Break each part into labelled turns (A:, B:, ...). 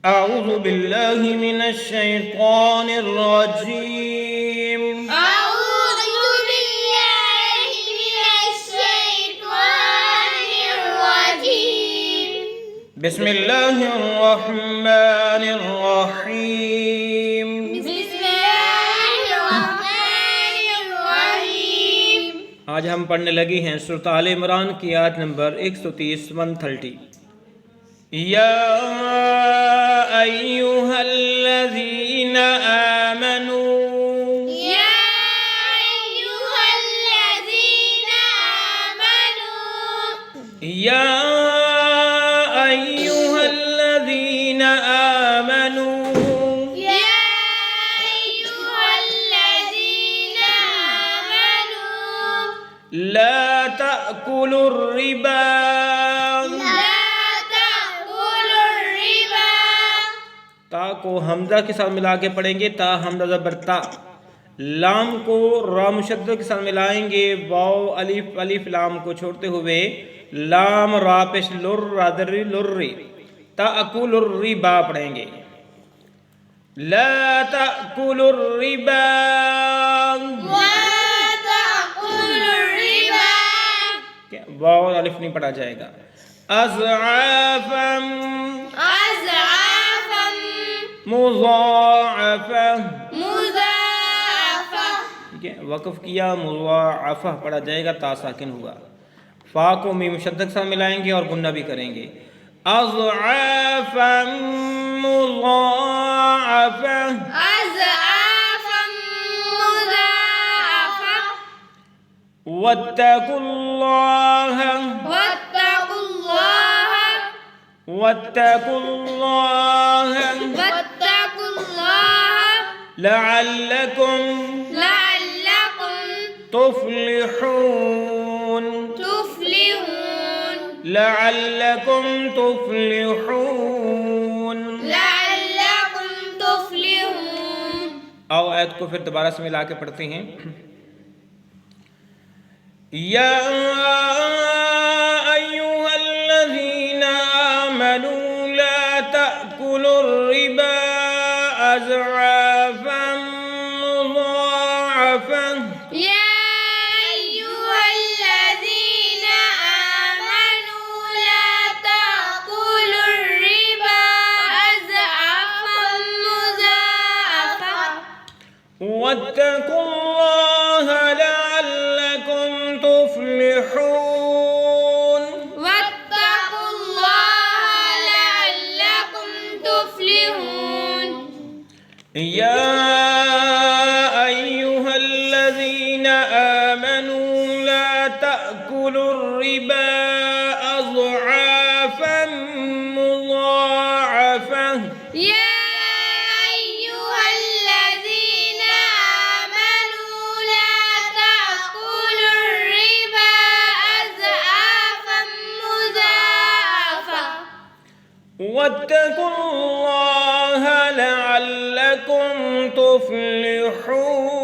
A: أعوذ بالله من الشيطان الرجيم
B: أعوذ بالله من الشيطان الرجيم
A: بسم الله الرحمن الرحيم
B: بسم الله الرحمن الرحيم
A: आज हम पढ़ने लगी हैं सूरत आल इमरान की आयत नंबर 130 130। या अय्युहल्लज़ीना आमनू
B: يا أيها الذين آمنوا
A: या अय्युहल्लज़ीना आमनू
B: يا أيها الذين آمنوا
A: لا تأكلوا الربا
B: لا تأكلوا الربا
A: ता को हमजा के साथ मिला के पढ़ेंगे, ता हमजा ज़बर ता। लाम को रा मुशद्दद के साथ मिलाएंगे, वाव अलिफ अलिफ लाम को छोड़ते हुए लाम रा पेश लुर रादरी लुर्री ताकुलुर रिबा पढ़ेंगे। ला ताकुलुर रिबा
B: لا تأكلوا الربا
A: वाव अलिफ नहीं पढ़ा जाएगा। अज़आफ़न
B: أضعافا
A: मुज़ाअफ़ा,
B: مضاعفة
A: ठीक है, वक़फ़ किया, मुज़ाअफ़ा पढ़ा जाएगा, ता साकिन हुआ। फ़ा को मीम शद्द के साथ मिलाएंगे और गुन्ना भी करेंगे। अज़आफ़न मुज़ाअफ़ा
B: أضعافا مضاعفة
A: वत्तकुल्लाह
B: واتقوا الله
A: वत्तकुल्लाह
B: واتقوا الله
A: लअल्लकुम
B: لعلكم
A: तुफ्लिहून
B: تفلحون
A: लअल्लकुम तुफ्लिहून।
B: لعلكم تفلحون
A: आओ आयत को फिर दोबारा से मिला के पढ़ते हैं। या अय्युहल्लज़ीना आमनू ला ताकुलुर रिबा अज़आफ़न मुज़ाअफ़ा
B: يا أيها الذين آمنوا لا تأكلوا الربا أضعافا مضاعفة
A: वत्तकुल्लाह लअल्लकुम तुफ्लिहून।
B: واتقوا الله لعلكم تفلحون
A: या अय्युहल्लज़ीना आमनू ला ताकुलुर रिबा अज़आफ़न मुज़ाअफ़ा
B: يا أيها الذين آمنوا لا تأكلوا الربا أضعافا مضاعفة
A: वत्तकुल्लाह लअल्लकुम तुफ्लिहून।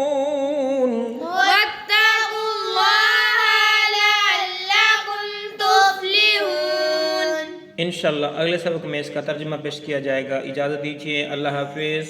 B: واتقوا الله لعلكم تفلحون
A: इंशाअल्लाह अगले सबक में इसका तर्जुमा पेश किया जाएगा। इजाज़त दीजिए, अल्लाह हाफिज़।